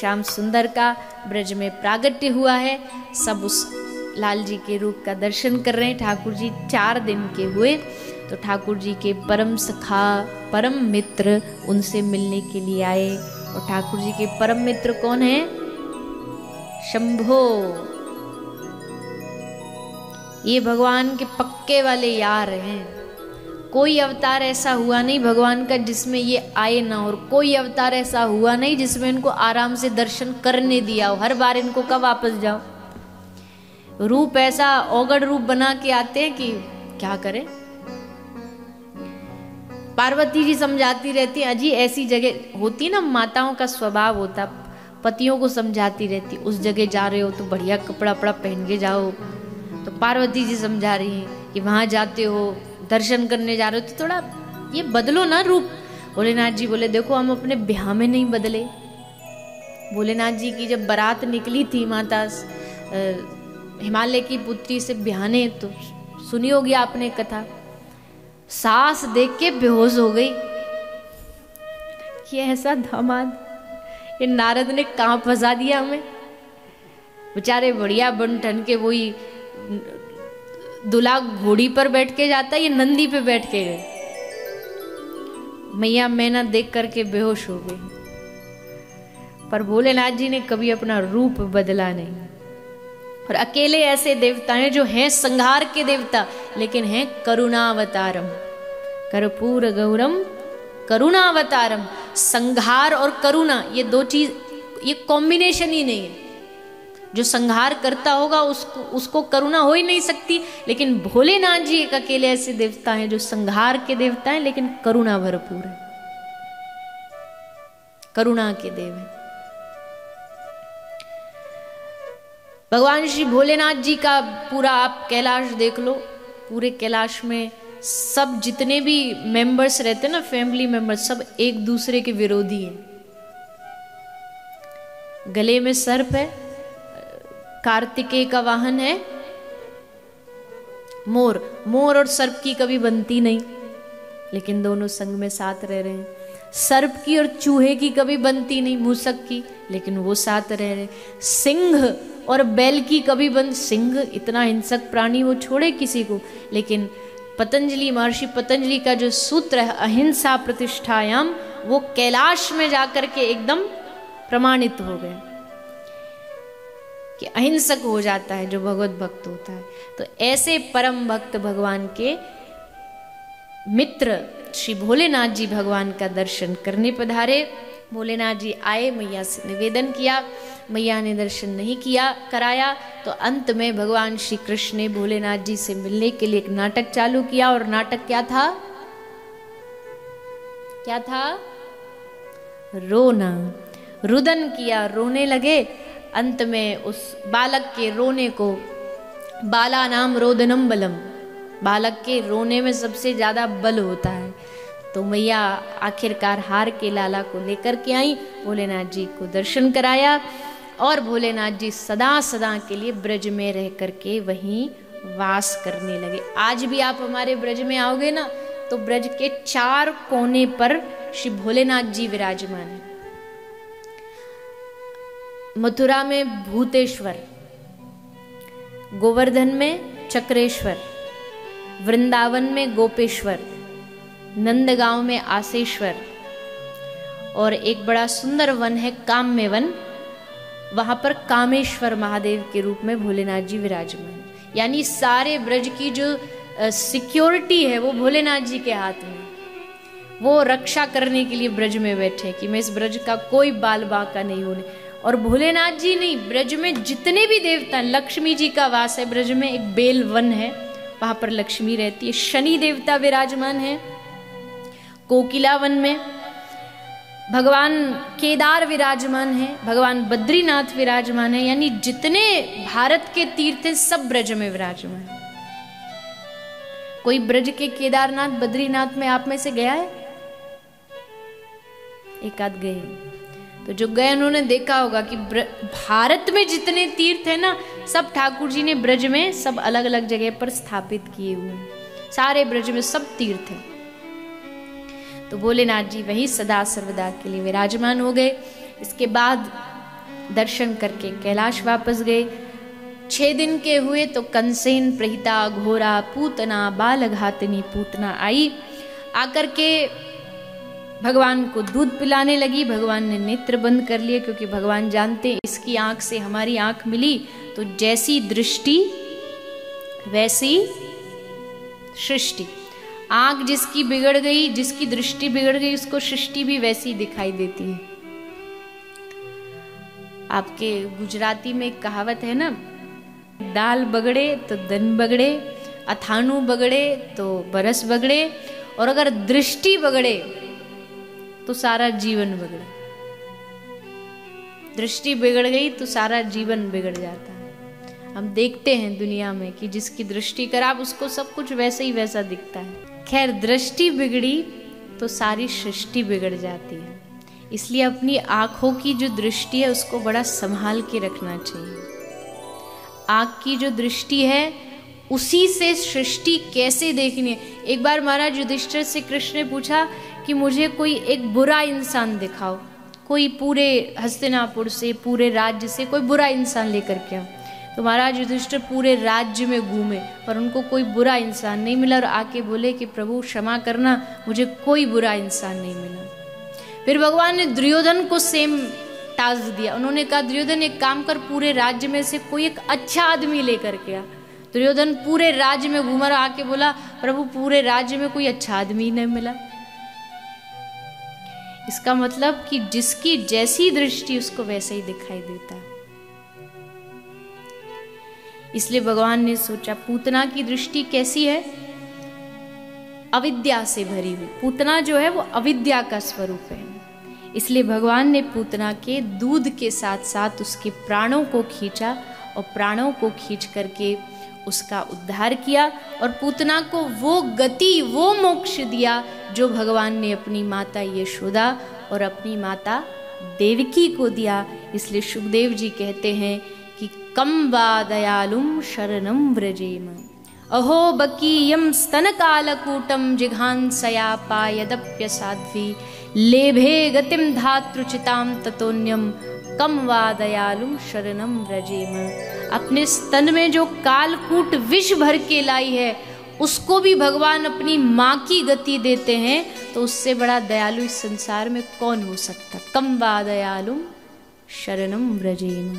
श्याम सुंदर का ब्रज में प्रागट्य हुआ है। सब उस लाल जी के रूप का दर्शन कर रहे हैं। ठाकुर जी 4 दिन के हुए तो ठाकुर जी के परम सखा परम मित्र उनसे मिलने के लिए आए। और ठाकुर जी के परम मित्र कौन है? शंभो। ये भगवान के पक्के वाले यार हैं। कोई अवतार ऐसा हुआ नहीं भगवान का जिसमें ये आए ना, और कोई अवतार ऐसा हुआ नहीं जिसमें इनको आराम से दर्शन करने दिया हो। हर बार इनको कब वापस जाओ। रूप ऐसा औगड़ रूप बना के आते हैं कि क्या करें। पार्वती जी समझाती रहती है, अजी ऐसी जगह होती ना, माताओं का स्वभाव होता, पतियों को समझाती रहती, उस जगह जा रहे हो तो बढ़िया कपड़ा वपड़ा पहन के जाओ। तो पार्वती जी समझा रही हैं कि वहां जाते हो दर्शन करने जा रहे हो तो थोड़ा ये बदलो ना रूप। भोलेनाथ जी बोले देखो हम अपने ब्याह में नहीं बदले। भोलेनाथ जी की जब बारात निकली थी माता हिमालय की पुत्री से ब्याहने, तो सुनी होगी आपने कथा, सास देख के बेहोश हो गई। ये ऐसा दामाद, ये नारद ने कहाँ फंसा दिया हमें। बेचारे बढ़िया बन ठन के वही दूल्हा घोड़ी पर बैठ के जाता है, ये नंदी पे बैठ के गए। मैया मैना देख करके बेहोश हो गई। पर भोलेनाथ जी ने कभी अपना रूप बदला नहीं। और अकेले ऐसे देवता हैं जो हैं संहार के देवता लेकिन हैं करुणावतारम। कर्पूर गौरम करुणावतारम। संहार और करुणा ये दो चीज, ये कॉम्बिनेशन ही नहीं है। जो संहार करता होगा उसको करुणा हो ही नहीं सकती। लेकिन भोलेनाथ जी एक अकेले ऐसे देवता हैं जो संहार के देवता हैं लेकिन करुणा भरपूर है, करुणा के देव हैं। भगवान श्री भोलेनाथ जी का पूरा आप कैलाश देख लो। पूरे कैलाश में सब जितने भी मेंबर्स रहते हैं ना, फैमिली मेंबर्स, सब एक दूसरे के विरोधी हैं। गले में सर्प है, कार्तिकेय का वाहन है मोर। मोर और सर्प की कभी बनती नहीं लेकिन दोनों संग में साथ रह रहे हैं। सर्प की और चूहे की कभी बनती नहीं, मूसक की, लेकिन वो साथ रह रहे। सिंह और बैल की कभी बन, सिंह इतना हिंसक प्राणी वो छोड़े किसी को, लेकिन पतंजलि महर्षि पतंजलि का जो सूत्र है अहिंसा प्रतिष्ठायाम, वो कैलाश में जाकर के एकदम प्रमाणित हो गए कि अहिंसक हो जाता है जो भगवत भक्त होता है। तो ऐसे परम भक्त भगवान के मित्र श्री भोलेनाथ जी भगवान का दर्शन करने पधारे। भोलेनाथ जी आए, मैया से निवेदन किया, मैया ने दर्शन नहीं कराया। तो अंत में भगवान श्री कृष्ण ने भोलेनाथ जी से मिलने के लिए एक नाटक चालू किया। और नाटक क्या था? क्या था? रोना। रुदन किया, रोने लगे। अंत में उस बालक के रोने को बाला नाम रोदनम बलम, बालक के रोने में सबसे ज्यादा बल होता है। तो मैया आखिरकार हार के लाला को लेकर के आई, भोलेनाथ जी को दर्शन कराया। और भोलेनाथ जी सदा सदा के लिए ब्रज में रह करके वहीं वास करने लगे। आज भी आप हमारे ब्रज में आओगे ना तो ब्रज के 4 कोने पर श्री भोलेनाथ जी विराजमान है। मथुरा में भूतेश्वर, गोवर्धन में चक्रेश्वर, वृंदावन में गोपेश्वर, नंदगांव में आसेश्वर, और एक बड़ा सुंदर वन है काम्य वन, वहां पर कामेश्वर महादेव के रूप में भोलेनाथ जी विराजमान। यानी सारे ब्रज की जो सिक्योरिटी है वो भोलेनाथ जी के हाथ में। वो रक्षा करने के लिए ब्रज में बैठे कि मैं इस ब्रज का कोई बाल बांका नहीं होने। और भोलेनाथ जी नहीं, ब्रज में जितने भी देवता, लक्ष्मी जी का वास है ब्रज में, एक बेल वन है वहां पर लक्ष्मी रहती है। शनि देवता विराजमान है कोकिला वन में। भगवान केदार विराजमान है, भगवान बद्रीनाथ विराजमान है। यानी जितने भारत के तीर्थ हैं सब ब्रज में विराजमान है। कोई ब्रज के केदारनाथ बद्रीनाथ में आप में से गया है? एक आध गए। तो जो गए उन्होंने देखा होगा कि भारत में जितने तीर्थ है ना, सब ठाकुर जी ने ब्रज में सब अलग अलग जगह पर स्थापित किए हुए हैं। सारे ब्रज में सब तीर्थ हैं। तो भोलेनाथ जी वही सदा सर्वदा के लिए विराजमान हो गए। इसके बाद दर्शन करके कैलाश वापस गए। 6 दिन के हुए तो कंसेन प्रहिता घोरा पूतना बालघातनी पूतना आई, आकर के भगवान को दूध पिलाने लगी। भगवान ने नेत्र बंद कर लिए, क्योंकि भगवान जानते हैं इसकी आंख से हमारी आंख मिली तो जैसी दृष्टि वैसी सृष्टि। आंख जिसकी बिगड़ गई, जिसकी दृष्टि बिगड़ गई, उसको सृष्टि भी वैसी दिखाई देती है। आपके गुजराती में एक कहावत है ना, दाल बगड़े तो दन बगड़े, अथाणु बगड़े तो बरस बगड़े, और अगर दृष्टि बगड़े तो सारा जीवन बगड़े। दृष्टि बिगड़ गई तो सारा जीवन बिगड़ जाता है। हम देखते हैं दुनिया में कि जिसकी दृष्टि खराब, उसको सब कुछ वैसे ही वैसा दिखता है। खैर, दृष्टि बिगड़ी तो सारी सृष्टि बिगड़ जाती है। इसलिए अपनी आंखों की जो दृष्टि है उसको बड़ा संभाल के रखना चाहिए। आंख की जो दृष्टि है उसी से सृष्टि कैसे देखनी है। एक बार महाराज युधिष्ठिर से कृष्ण ने पूछा कि मुझे कोई एक बुरा इंसान दिखाओ, कोई पूरे हस्तिनापुर से, पूरे राज्य से कोई बुरा इंसान लेकर के आओ। तो महाराज युधिष्ठिर पूरे राज्य में घूमे पर उनको कोई बुरा इंसान नहीं मिला, और आके बोले कि प्रभु क्षमा करना, मुझे कोई बुरा इंसान नहीं मिला। फिर भगवान ने दुर्योधन को सेम टास्क दिया। उन्होंने कहा दुर्योधन एक काम कर, पूरे राज्य में से कोई एक अच्छा आदमी लेकर के आ। दुर्योधन पूरे राज्य में घूमा और आके बोला प्रभु पूरे राज्य में कोई अच्छा आदमी नहीं मिला। इसका मतलब कि जिसकी जैसी दृष्टि उसको वैसे ही दिखाई देता है। इसलिए भगवान ने सोचा पूतना की दृष्टि कैसी है, अविद्या से भरी हुई। पूतना जो है वो अविद्या का स्वरूप है। इसलिए भगवान ने पूतना के दूध के साथ साथ उसके प्राणों को खींचा और प्राणों को खींच करके उसका उद्धार किया, और पूतना को वो गति, वो मोक्ष दिया जो भगवान ने अपनी माता यशोदा और अपनी माता देवकी को दिया। इसलिए सुखदेव जी कहते हैं कि कम वा दयालुम शरणम व्रजेम, अहो बकीयम स्तन कालकूटम जिघांसया पायदप्य साध्वी, लेभे गतिम धातृचिताम ततोन्यम कम वा दयालुम शरणम व्रजेम। अपने स्तन में जो कालकूट विष भर के लाई है उसको भी भगवान अपनी माँ की गति देते हैं, तो उससे बड़ा दयालु इस संसार में कौन हो सकता। कम वा दयालुम शरणम व्रजेम।